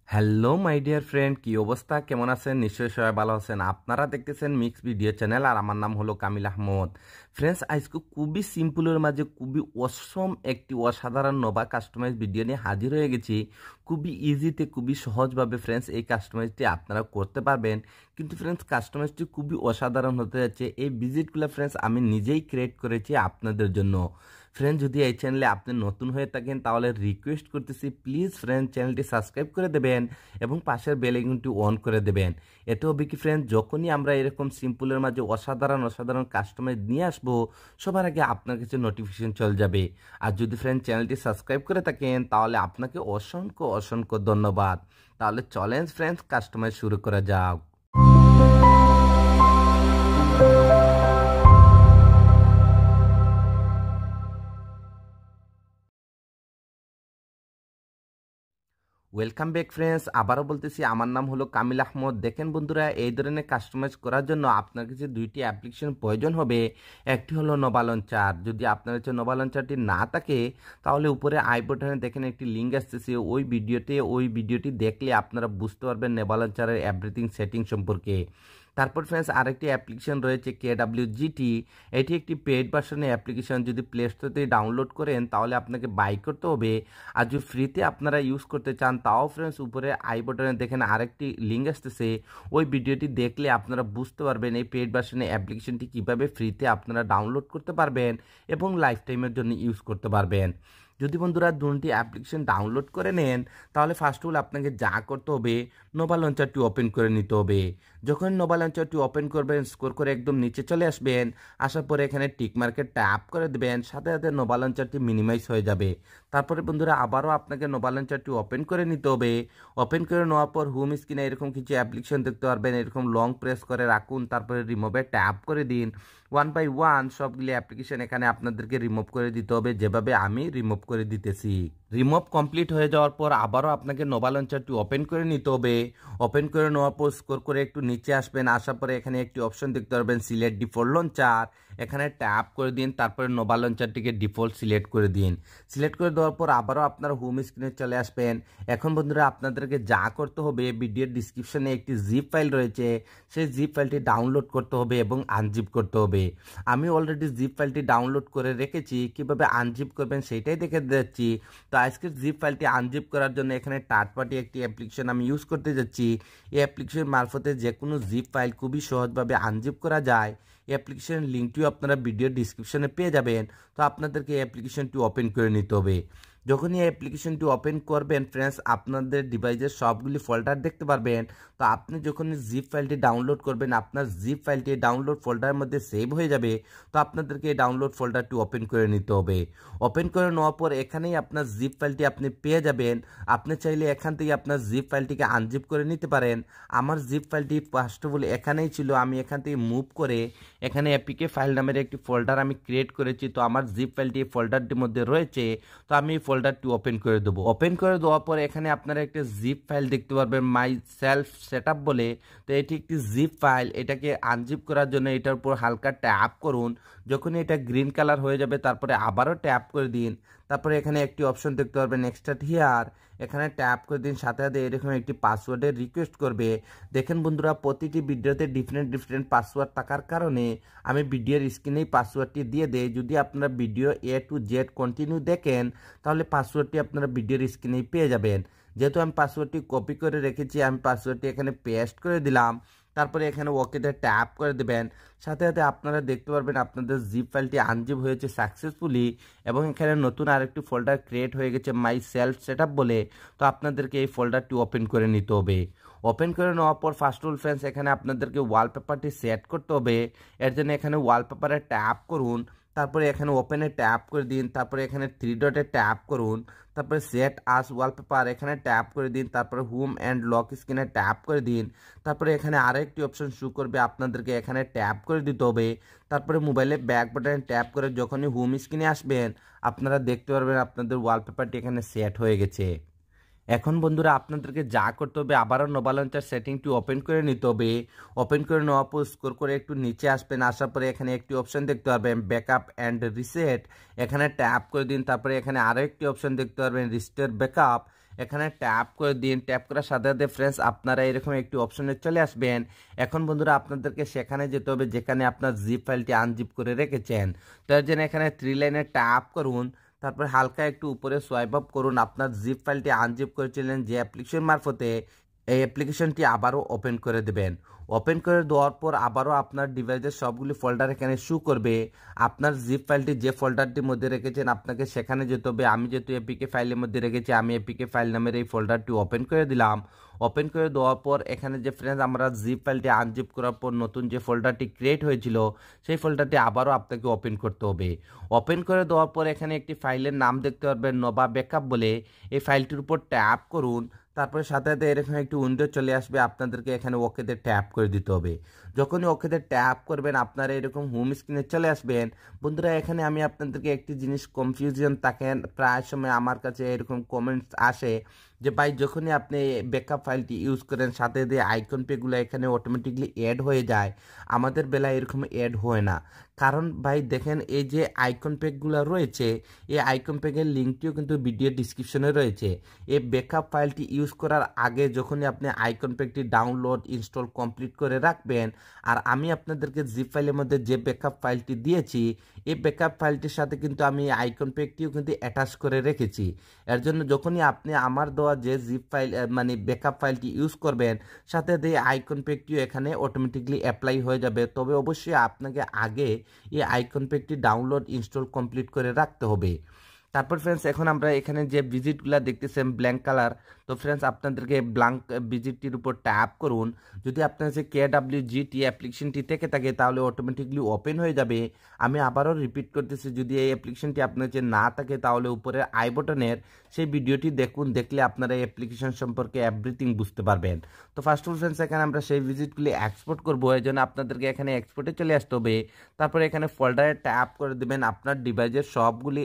Hello my dear friend, কি অবস্থা, কেমন আছেন? নিশ্চয়ই সবাই ভালো আছেন। আপনারা দেখতেছেন মিক্স ভিডিও চ্যানেল আর আমার নাম হলো কামিল আহমদ। ফ্রেন্ডস, আজকে খুবই সিম্পলের মাঝে খুবই অসম একটি অসাধারণ নবা কাস্টমাইজ ভিডিও নিয়ে হাজির হয়ে গেছি। খুবই ইজিতে খুবই সহজভাবে ফ্রেন্ডস এই কাস্টমাইজটি আপনারা করতে পারবেন। কিন্তু ফ্রেন্ডস, কাস্টমাইজটি খুবই অসাধারণ হতে যাচ্ছে। এই ভিজিটগুলো ফ্রেন্ডস আমি নিজেই ক্রিয়েট করেছি আপনাদের জন্য। ফ্রেন্ড, যদি এই চ্যানেলে আপনি নতুন হয়ে থাকেন তাহলে রিকোয়েস্ট করতেছি, প্লিজ ফ্রেন্ড চ্যানেলটি সাবস্ক্রাইব করে দেবেন এবং পাশের বেল আইকনটি অন করে দেবেন। এতে হবে কি ফ্রেন্ড, যখনই আমরা এরকম সিম্পলের মাঝে অসাধারণ কাস্টমাইজ নিয়ে আসবো, সবার আগে আপনার কাছে নোটিফিকেশন চলে যাবে। আর যদি ফ্রেন্ড চ্যানেলটি সাবস্ক্রাইব করে থাকেন তাহলে আপনাকে অসংখ্য অসংখ্য ধন্যবাদ। তাহলে চলেন ফ্রেন্ডস, কাস্টমাইজ শুরু করা যাক। ওয়েলকাম ব্যাক ফ্রেন্ডস, আবারও বলতেছি আমার নাম হলো কামিল আহমদ। দেখেন বন্ধুরা, এই ধরনের কাস্টমাইজ করার জন্য আপনার কাছে দুইটি অ্যাপ্লিকেশন প্রয়োজন হবে। একটি হলো নোভা লঞ্চার। যদি আপনার কাছে নোভা লঞ্চারটি না থাকে তাহলে উপরে আই বাটনে দেখেন একটি লিঙ্ক আসতেছে, ওই ভিডিওটি দেখলে আপনারা বুঝতে পারবেন নোভা লঞ্চারের এভরিথিং সেটিং সম্পর্কে। তারপর ফ্রেন্ডস, আরেকটি অ্যাপ্লিকেশন রয়েছে KWGT। এটি একটি পেইড ভার্সনের অ্যাপ্লিকেশন। যদি প্লে স্টোর থেকে ডাউনলোড করেন তাহলে আপনাকে বাই করতে হবে। আর যদি ফ্রিতে আপনারা ইউজ করতে চান তাও ফ্রেন্ডস উপরে আই বাটনে দেখেন আরেকটি লিঙ্ক আসতেছে, ওই ভিডিওটি দেখলে আপনারা বুঝতে পারবেন এই পেইড ভার্সনের অ্যাপ্লিকেশনটি কীভাবে ফ্রিতে আপনারা ডাউনলোড করতে পারবেন এবং লাইফ টাইমের জন্য ইউজ করতে পারবেন। যদি বন্ধুরা দুটি অ্যাপ্লিকেশন ডাউনলোড করে নেন তাহলে ফার্স্ট অফ অল আপনাকে যা করতে হবে, নোভা লঞ্চারটি ওপেন করে নিতে হবে। যখন নোভা লঞ্চারটি ওপেন করবেন, স্ক্রল করে একদম নিচে চলে আসবেন। আসার পরে এখানে টিক মার্কেট ট্যাপ করে দেবেন, সাথে সাথে নোভা লঞ্চারটি মিনিমাইজ হয়ে যাবে। তারপরে বন্ধুরা আবারও আপনাকে নোভা লঞ্চারটি ওপেন করে নিতে হবে। ওপেন করে নেওয়ার পর হোম স্ক্রিনে এরকম কিছু অ্যাপ্লিকেশন দেখতে পারবেন। এরকম লং প্রেস করে রাখুন, তারপরে রিমুভে ট্যাপ করে দিন। ওয়ান বাই ওয়ান সবগুলি অ্যাপ্লিকেশন এখানে আপনাদেরকে রিমুভ করে দিতে হবে, যেভাবে আমি রিমুভ করে দিতেছি। রিমুভ কমপ্লিট হয়ে যাওয়ার পর আবারও আপনাকে নোভা লঞ্চারটি ওপেন করে নিতে হবে। ওপেন করে নেওয়ার পর স্ক্রল করে একটু নিচে আসবেন। আসার পরে এখানে একটি অপশন দেখতে পারবেন, সিলেক্ট ডিফল্ট লঞ্চার। এখানে ট্যাপ করে দিন, তারপরে নোভা লঞ্চারটিকে ডিফল্ট সিলেক্ট করে দিন। সিলেক্ট করে দেওয়ার পর আবারও আপনার হোম স্ক্রিনে চলে আসবেন। এখন বন্ধুরা আপনাদেরকে যা করতে হবে, ভিডিওর ডিসক্রিপশনে একটি জিপ ফাইল রয়েছে, সেই জিপ ফাইলটি ডাউনলোড করতে হবে এবং আনজিপ করতে হবে। আমি অলরেডি জিপ ফাইলটি ডাউনলোড করে রেখেছি, কিভাবে আনজিপ করবেন সেটাই দেখে দিচ্ছি। তো আজকের জিপ ফাইলটি আনজিপ করার জন্য এখানে থার্ড পার্টি একটি অ্যাপ্লিকেশন আমি ইউজ করতে যাচ্ছি। এই অ্যাপ্লিকেশন মারফতে যে কোনো জিপ ফাইল খুবই সহজভাবে আনজিপ করা যায়। এই অ্যাপ্লিকেশনের লিঙ্কটিও আপনারা ভিডিও ডিসক্রিপশনে পেয়ে যাবেন। তো আপনাদেরকে এই অ্যাপ্লিকেশনটি ওপেন করে নিতে হবে। যখনই এই অ্যাপ্লিকেশনটি ওপেন করবেন ফ্রেন্ডস, আপনাদের ডিভাইসের সবগুলি ফোল্ডার দেখতে পারবেন। তো আপনি যখনই জিপ ফাইলটি ডাউনলোড করবেন আপনার জিপ ফাইলটি ডাউনলোড ফোল্ডারের মধ্যে সেভ হয়ে যাবে। তো আপনাদেরকে এই ডাউনলোড ফোল্ডারটি ওপেন করে নিতে হবে। ওপেন করে নেওয়ার পর এখানেই আপনার জিপ ফাইলটি আপনি পেয়ে যাবেন। আপনি চাইলে এখান থেকে আপনার জিপ ফাইলটিকে আনজিপ করে নিতে পারেন। আমার জিপ ফাইলটি ফার্স্ট অফ অল এখানেই ছিল, আমি এখান থেকে মুভ করে এখানে এপিকে ফাইল নামের একটি ফোল্ডার আমি ক্রিয়েট করেছি। তো আমার জিপ ফাইলটি এই ফোল্ডারটির মধ্যে রয়েছে। তো আমি এই ফোল্ডারটি ওপেন করে দেবো। ওপেন করে দেওয়ার পর এখানে আপনারা একটা জিপ ফাইল দেখতে পারবেন, মাই সেলফ সেটআপ বলে। তো এটি একটি জিপ ফাইল। এটাকে আনজিপ করার জন্য এটার উপর হালকা ট্যাপ করুন। যখনই এটা গ্রিন কালার হয়ে যাবে তারপরে আবারও ট্যাপ করে দিন। তারপরে এখানে একটি অপশন দেখতে পারবেন, এক্সট্রাক্ট হিয়ার। এখানে ট্যাপ করে দিন, সাথে সাথে এরকম একটি পাসওয়ার্ডের রিকোয়েস্ট করবে। দেখেন বন্ধুরা, প্রতিটি ভিডিওতে ডিফারেন্ট পাসওয়ার্ড থাকার কারণে আমি ভিডিওর স্ক্রিনেই পাসওয়ার্ডটি দিয়ে দেই। যদি আপনারা video A to Z continue দেখেন তাহলে পাসওয়ার্ডটি আপনারা ভিডিওর স্ক্রিনেই পেয়ে যাবেন। যেহেতু আমি পাসওয়ার্ডটি কপি করে রেখেছি, আমি পাসওয়ার্ডটি এখানে পেস্ট করে দিলাম। তারপরে এখানে ওকেতে ট্যাপ করে দেবেন। সাথে সাথে আপনারা দেখতে পারবেন আপনাদের জিপ ফাইলটি আনজিপ হয়েছে সাকসেসফুলি এবং এখানে নতুন আরেকটি ফোল্ডার ক্রিয়েট হয়ে গেছে, মাই সেলফ সেটআপ বলে। তো আপনাদেরকে এই ফোল্ডারটি ওপেন করে নিতে হবে। ওপেন করে নেওয়ার পর ফার্স্ট অফ অল ফ্রেন্ডস এখানে আপনাদেরকে ওয়ালপেপারটি সেট করতে হবে। এর জন্য এখানে ওয়ালপেপারে ট্যাপ করুন, তারপরে এখানে ওপেনে ট্যাপ করে দিন, তারপরে এখানে থ্রি ডটে ট্যাপ করুন, তারপরে সেট আস ওয়ালপেপার এখানে ট্যাপ করে দিন, তারপরে হোম অ্যান্ড লক স্ক্রিনে ট্যাপ করে দিন। তারপরে এখানে আরেকটি অপশন শো করবে, আপনাদেরকে এখানে ট্যাপ করে দিতে হবে। তারপরে মোবাইলে ব্যাক বাটনে ট্যাপ করে যখনই হোম স্ক্রিনে আসবেন আপনারা দেখতে পারবেন আপনাদের ওয়ালপেপারটি এখানে সেট হয়ে গেছে। এখন বন্ধুরা আপনাদেরকে যা করতে হবে, আবারও নোভা লঞ্চার সেটিংটি ওপেন করে নিতে হবে। ওপেন করে নেওয়ার পর স্ক্রল করে একটু নিচে আসবেন। আসার পরে এখানে একটি অপশন দেখতে পারবেন, ব্যাকআপ অ্যান্ড রিসেট। এখানে ট্যাপ করে দিন। তারপরে এখানে আরও একটি অপশন দেখতে পারবেন, রিস্টোর ব্যাকআপ। এখানে ট্যাপ করে দিন। ট্যাপ করার সাথে সাথে ফ্রেন্ডস আপনারা এরকম একটি অপশনে চলে আসবেন। এখন বন্ধুরা আপনাদেরকে সেখানে যেতে হবে যেখানে আপনার জিপ ফাইলটি আনজিপ করে রেখেছেন। তার জন্য এখানে 3 লাইনে ট্যাপ করুন, তারপর হালকা একটু উপরে সোয়াইপ আপ করুন। আপনার জিপ ফাইলটি আনজিপ করেছিলেন যে অ্যাপ্লিকেশন মারফতে, এই অ্যাপ্লিকেশনটি আবারও ওপেন করে দেবেন। ওপেন করে দেওয়ার পর আবারও আপনার ডিভাইসের সবগুলি ফোল্ডার এখানে শু করবে। আপনার জিপ ফাইলটি যে ফোল্ডারটির মধ্যে রেখেছেন আপনাকে সেখানে যেতে হবে। আমি যেহেতু এপিকে ফাইলের মধ্যে রেখেছি, আমি এপিকে ফাইল নামের এই ফোল্ডারটি ওপেন করে দিলাম। ওপেন করে দেওয়ার পর এখানে যে ফ্রেন্ডস আমরা জিপ ফাইলটি আনজিপ করার পর নতুন যে ফোল্ডারটি ক্রিয়েট হয়েছিল সেই ফোল্ডারটি আবারও আপনাকে ওপেন করতে হবে। ওপেন করে দেওয়ার পর এখানে একটি ফাইলের নাম দেখতে পারবেন নোভা ব্যাকআপ বলে। এই ফাইলটির উপর ট্যাপ করুন, তারপরে সাথে সাথে এরকম একটি উইন্ডো চলে আসবে। আপনাদেরকে এখানে ওকেতে ট্যাপ করে দিতে হবে। যখনই ওকেতে ট্যাপ করবেন আপনারা এরকম হোম স্ক্রিনে চলে আসবেন। বন্ধুরা এখানে আমি আপনাদেরকে একটি জিনিস কনফিউশন থাকেন, প্রায় সময় আমার কাছে এরকম কমেন্টস আসে যে ভাই যখনই আপনি ব্যাকআপ ফাইলটি ইউজ করেন সাথে দিয়ে আইকন পেগুলো এখানে অটোমেটিকলি অ্যাড হয়ে যায়, আমাদের বেলায় এরকম অ্যাড হয় না। কারণ ভাই দেখেন এই যে আইকন প্যাকগুলো রয়েছে, এই আইকন প্যাকের লিঙ্কটিও কিন্তু ভিডিও ডিসক্রিপশনে রয়েছে। এই ব্যাকআপ ফাইলটি ইউজ করার আগে যখনই আপনি আইকন প্যাকটি ডাউনলোড ইনস্টল কমপ্লিট করে রাখবেন, আর আমি আপনাদেরকে জিপ ফাইলের মধ্যে যে ব্যাকআপ ফাইলটি দিয়েছি এই ব্যাকআপ ফাইলটির সাথে কিন্তু আমি আইকন প্যাকটিও কিন্তু অ্যাটাচ করে রেখেছি। এর জন্য যখনই আপনি আমার দেওয়া যে জিপ ফাইল মানে ব্যাকআপ ফাইলটি ইউজ করবেন সাথে দিয়ে আইকন প্যাকটিও এখানে অটোমেটিকলি অ্যাপ্লাই হয়ে যাবে। তবে অবশ্যই আপনাকে আগে এই আইকন প্যাকটি ডাউনলোড ইনস্টল কমপ্লিট করে রাখতে হবে। তারপর ফ্রেন্ডস এখন আমরা এখানে যে ভিজিটগুলো দেখতেছেন ব্ল্যাঙ্ক কালার, তো ফ্রেন্ডস আপনাদেরকে ব্ল্যাঙ্ক ভিজিটটির উপর ট্যাপ করুন। যদি আপনার যে KWGT অ্যাপ্লিকেশনটি থেকে থাকে তাহলে অটোমেটিকলি ওপেন হয়ে যাবে। আমি আবারও রিপিট করতেছি, যদি এই অ্যাপ্লিকেশনটি আপনার যে না থাকে তাহলে উপরে আই বটনের সেই ভিডিওটি দেখুন, দেখলে আপনারা এই অ্যাপ্লিকেশন সম্পর্কে এভরিথিং বুঝতে পারবেন। তো ফার্স্ট অফ অল ফ্রেন্ডস এখানে আমরা সেই ভিজিটগুলি এক্সপোর্ট করবো, এই জন্য আপনাদেরকে এখানে এক্সপোর্টে চলে আসতে হবে। তারপরে এখানে ফোল্ডারে ট্যাপ করে দেবেন। আপনার ডিভাইসের সবগুলি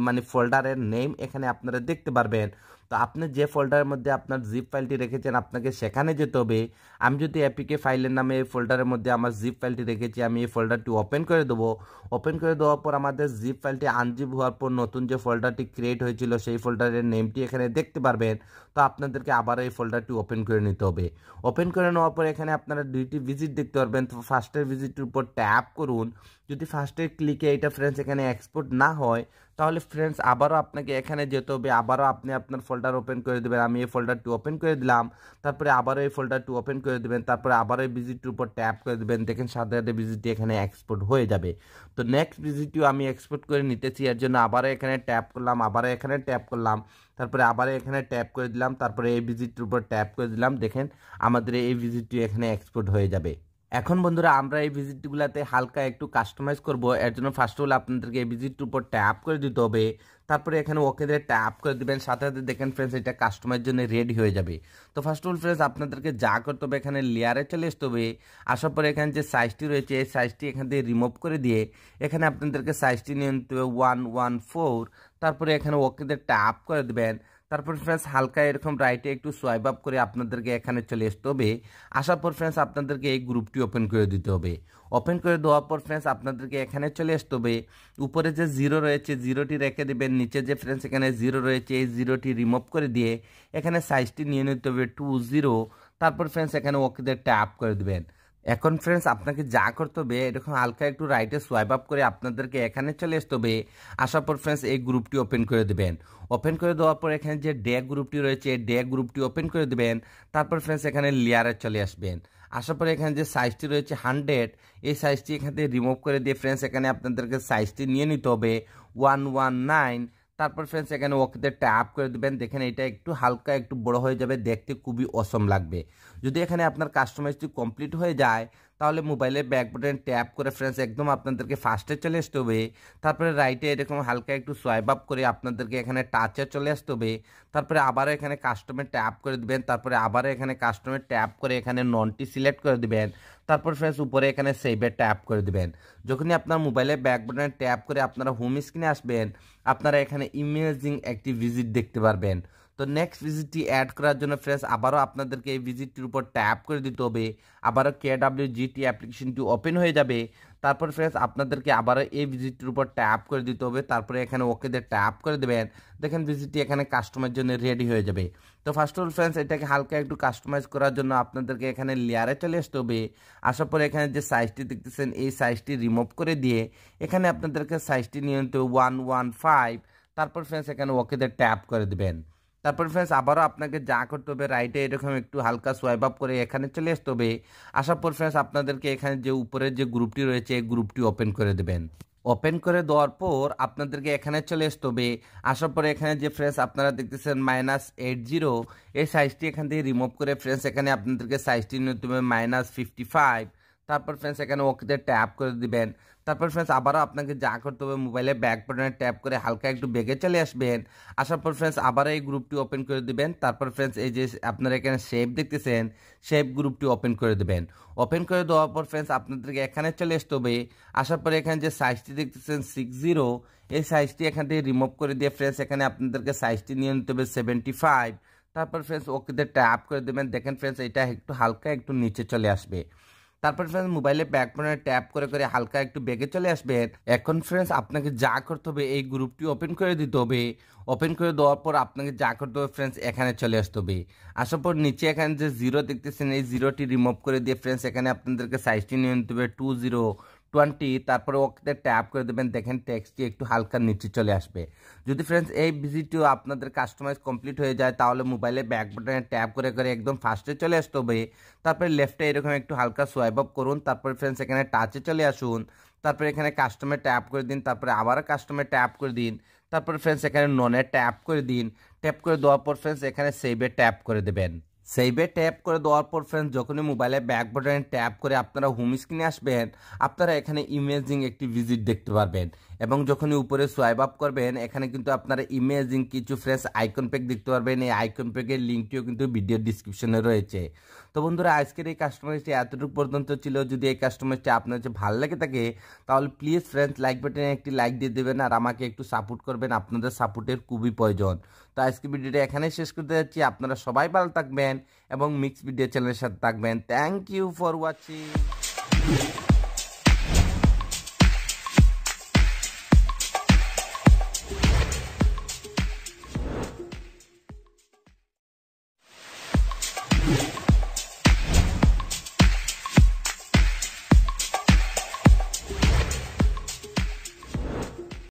মানে ফোল্ডারের নেম এখানে আপনারা দেখতে পারবেন। তো আপনি যে ফোল্ডারের মধ্যে আপনার জিপ ফাইলটি রেখেছেন আপনাকে সেখানে যেতে হবে। আমি যদি এপিকে ফাইলের নামে এই ফোল্ডারের মধ্যে আমার জিপ ফাইলটি রেখেছি, আমি এই ফোল্ডারটি ওপেন করে দেবো। ওপেন করে দেওয়ার পর আমাদের জিপ ফাইলটি আনজিপ হওয়ার পর নতুন যে ফোল্ডারটি ক্রিয়েট হয়েছিল সেই ফোল্ডারের নেমটি এখানে দেখতে পারবেন। তো আপনাদেরকে আবার এই ফোল্ডারটি ওপেন করে নিতে হবে। ওপেন করে নেওয়ার পর এখানে আপনারা দুইটি ভিজিট দেখতে পারবেন। তো ফার্স্টের ভিজিটের উপর ট্যাপ করুন। যদি ফার্স্টের ক্লিকে এটা ফ্রেন্ডস এখানে এক্সপোর্ট না হয় তাহলে ফ্রেন্ডস আবারও আপনাকে এখানে যেতে হবে। আবারও আপনি আপনার ফোল্ডার ওপেন করে দেবেন। আমি এই ফোল্ডারটি ওপেন করে দিলাম। তারপরে আবারও এই ফোল্ডারটি ওপেন করে দেবেন। তারপরে আবারও এই ভিজিটটির উপর ট্যাপ করে দেবেন। দেখেন সাথে সাথে ভিজিটটি এখানে এক্সপোর্ট হয়ে যাবে। তো নেক্সট ভিজিটটিও আমি এক্সপোর্ট করে নিতেছি, এর জন্য আবারও এখানে ট্যাপ করলাম, আবারও এখানে ট্যাপ করলাম, তারপরে আবারও এখানে ট্যাপ করে দিলাম, তারপরে এই ভিজিটটির উপর ট্যাপ করে দিলাম। দেখেন আমাদের এই ভিজিটটি এখানে এক্সপোর্ট হয়ে যাবে। এখন বন্ধুরা আমরা এই ভিজিটগুলোতে হালকা একটু কাস্টমাইজ করব, এর জন্য ফার্স্ট অফ অল আপনাদেরকে এই ভিজিটটির উপর ট্যাপ করে দিতে হবে। তারপরে এখানে ওকে দিয়ে ট্যাপ করে দিবেন। সাথে সাথে দেখেন ফ্রেন্ডস এটা কাস্টমাইজের জন্য রেডি হয়ে যাবে। তো ফার্স্ট অফ অল ফ্রেন্ডস আপনাদেরকে যা করতে হবে এখানে লেয়ারে চলে আসতে হবে। আসার পরে এখানে যে সাইজটি রয়েছে এই সাইজটি এখান থেকে রিমুভ করে দিয়ে এখানে আপনাদেরকে সাইজটি নিয়ে নিতে হবে 114। তারপরে এখানে ওকে দিয়ে ট্যাপ করে দেবেন। তারপর ফ্রেন্ডস হালকা এরকম রাইটে একটু সোয়াইপ আপ করে আপনাদেরকে এখানে চলে আসতে হবে। আসার পর ফ্রেন্ডস আপনাদেরকে এই গ্রুপটি ওপেন করে দিতে হবে। ওপেন করে দেওয়ার পর ফ্রেন্ডস আপনাদেরকে এখানে চলে আসতে হবে। উপরে যে জিরো রয়েছে জিরোটি রেখে দেবেন, নিচে যে ফ্রেন্ডস এখানে জিরো রয়েছে এই জিরোটি রিমুভ করে দিয়ে এখানে সাইজটি নিয়ে নিতে হবে 20। তারপর ফ্রেন্ডস এখানে ওকে ট্যাপ করে দেবেন। এখন ফ্রেন্ডস আপনাকে যা করতে হবে এরকম হালকা একটু রাইটে সোয়াইপ আপ করে আপনাদেরকে এখানে চলে আসতে হবে। আসার পর ফ্রেন্ডস এই গ্রুপটি ওপেন করে দেবেন। ওপেন করে দেওয়ার পর এখানে যে ডে গ্রুপটি রয়েছে এই ডে গ্রুপটি ওপেন করে দেবেন। তারপর ফ্রেন্ডস এখানে লেয়ারে চলে আসবেন। আসার পরে এখানে যে সাইজটি রয়েছে 100 এই সাইজটি এখান থেকে রিমুভ করে দিয়ে ফ্রেন্ডস এখানে আপনাদেরকে সাইজটি নিয়ে নিতে হবে 119। তারপর ফ্রেন্ডস এখানে ওকেতে ট্যাপ করে দেবেন। দেখেন এটা একটু হালকা একটু বড় হয়ে যাবে, দেখতে খুবই অসম লাগবে। যদি এখানে আপনার কাস্টমাইজটি কমপ্লিট হয়ে যায় তাহলে মোবাইলের ব্যাক বাটন ট্যাপ করে ফ্রেন্ডস একদম আপনাদেরকে ফার্স্টে চলে আসতে হবে। তারপরে রাইটে এরকম হালকা একটু সোয়াইপ আপ করে আপনাদেরকে এখানে টাচে চলে আসতে হবে। তারপরে আবারও এখানে কাস্টমে ট্যাপ করে দিবেন। তারপরে আবারও এখানে কাস্টমে ট্যাপ করে এখানে ননটি সিলেক্ট করে দিবেন। তারপর ফ্রেন্ডস উপরে এখানে সেভে ট্যাপ করে দিবেন। যখনই আপনার মোবাইলের ব্যাক বাটনে ট্যাপ করে আপনারা হোম স্ক্রিনে আসবেন আপনারা এখানে ইমেজিং একটি ভিজিট দেখতে পারবেন। তো নেক্সট ভিজিটটি অ্যাড করার জন্য ফ্রেন্ডস আবারও আপনাদেরকে এই ভিজিটটির উপর ট্যাপ করে দিতে হবে। আবারও KWGT অ্যাপ্লিকেশনটি ওপেন হয়ে যাবে। তারপর ফ্রেন্ডস আপনাদেরকে আবারও এই ভিজিটের উপর ট্যাপ করে দিতে হবে, তারপরে এখানে ওকে দিয়ে ট্যাপ করে দেবেন। দেখেন ভিজিটটি এখানে কাস্টমাইজ জন্য রেডি হয়ে যাবে। তো ফার্স্ট অফ অল ফ্রেন্ডস এটাকে হালকা একটু কাস্টমাইজ করার জন্য আপনাদেরকে এখানে লেয়ারে চলে আসতে হবে। আসার পরে এখানে যে সাইজটি দেখতেছেন এই সাইজটি রিমুভ করে দিয়ে এখানে আপনাদেরকে সাইজটি নিয়ে নিতে হবে 115। তারপর ফ্রেন্ডস এখানে ওকে দিয়ে ট্যাপ করে দেবেন। তারপর ফ্রেন্ডস আবারও আপনাকে যা করতে হবে রাইটে এরকম একটু হালকা সোয়াইপ আপ করে এখানে চলে আসতে হবে। আসার পর ফ্রেন্ডস আপনাদেরকে এখানে যে উপরের যে গ্রুপটি রয়েছে এই গ্রুপটি ওপেন করে দেবেন। ওপেন করে দেওয়ার পর আপনাদেরকে এখানে চলে আসতে হবে। আসার পরে এখানে যে ফ্রেন্ডস আপনারা দেখতেছেন -80 এই সাইজটি এখান থেকে রিমুভ করে ফ্রেন্ডস এখানে আপনাদেরকে সাইজটি নিতে হবে -55। তারপর ফ্রেন্ডস এখানে ওকে ট্যাপ করে দিবেন। তারপর ফ্রেন্ডস আবারও আপনাকে যা করতে হবে মোবাইলে ব্যাক বাটনে ট্যাপ করে হালকা একটু বেগে চলে আসবেন। আসার পর ফ্রেন্ডস আবারও এই গ্রুপটি ওপেন করে দিবেন। তারপর ফ্রেন্ডস এই যে আপনারা এখানে শেপ দেখতেছেন শেপ গ্রুপটি ওপেন করে দেবেন। ওপেন করে দেওয়ার পর ফ্রেন্ডস আপনাদেরকে এখানে চলে আসতে হবে। আসার পরে এখানে যে সাইজটি দেখতেছেন 60 এই সাইজটি এখান থেকে রিমুভ করে দিয়ে ফ্রেন্ডস এখানে আপনাদেরকে সাইজটি নিয়ে নিতে হবে 75। তারপর ফ্রেন্ডস ওকেতে ট্যাপ করে দেবেন। দেখেন ফ্রেন্ডস এটা একটু হালকা একটু নিচে চলে আসবে। তারপর ফ্রেন্ডস মোবাইলে ব্যাক বাটনে ট্যাপ করে করে হালকা একটু বেগে চলে আসবেন। এখন ফ্রেন্ডস আপনাকে যা করতে হবে এই গ্রুপটি ওপেন করে দিতে হবে। ওপেন করে দেওয়ার পর আপনাকে যা করতে হবে ফ্রেন্ডস এখানে চলে আসতে হবে। আসার পর নিচে এখানে যে জিরো দেখতেছেন এই জিরোটি রিমুভ করে দিয়ে ফ্রেন্ডস এখানে আপনাদেরকে সাইজটি নিয়ে নিতে হবে 2020। তারপরে ওকে ট্যাপ করে দেবেন। দেখেন টেক্সটটি একটু হালকা নিচে চলে আসবে। যদি ফ্রেন্ডস এই ভিজিটটিও আপনাদের কাস্টমাইজ কমপ্লিট হয়ে যায় তাহলে মোবাইলে ব্যাক বাটনে ট্যাপ করে করে একদম ফার্স্টে চলে আসতে হবে। তারপরে লেফটে এরকম একটু হালকা সোয়াইপ আপ করুন। তারপরে ফ্রেন্ডস এখানে টাচে চলে আসুন। তারপরে এখানে কাস্টমার ট্যাপ করে দিন। তারপরে আবারও কাস্টমার ট্যাপ করে দিন। তারপরে ফ্রেন্ডস এখানে ননে ট্যাপ করে দিন। ট্যাপ করে দেওয়ার পর ফ্রেন্ডস এখানে সেভে ট্যাপ করে দেবেন। সেভে ট্যাপ করে দেওয়ার পর ফ্রেন্ডস যখনই মোবাইলে ব্যাক বাটনে ট্যাপ করে আপনারা হোম স্ক্রিনে আসবেন আপনারা এখানে ইমেজিং একটি ভিজিট দেখতে পারবেন এবং যখনই উপরে সোয়াইপ আপ করবেন এখানে কিন্তু আপনারা ইমেজিং কিছু ফ্রেন্ডস আইকন প্যাক দেখতে পারবেন। এই আইকন প্যাকের লিঙ্কটিও কিন্তু ভিডিও ডিসক্রিপশনে রয়েছে। তো বন্ধুরা আজকের এই কাস্টমাইজটি এতটুকু পর্যন্ত ছিল। যদি এই কাস্টমাইজটি আপনার কাছে ভালো লেগে থাকে তাহলে প্লিজ ফ্রেন্ডস লাইক বাটনে একটি লাইক দিয়ে দেবেন আর আমাকে একটু সাপোর্ট করবেন। আপনাদের সাপোর্টের খুবই প্রয়োজন। তো আজকে ভিডিওটা এখানেই শেষ করতে যাচ্ছি। আপনারা সবাই ভালো থাকবেন এবং মিক্স ভিডিও চ্যানেলের সাথে থাকবেন। Thank you for watching.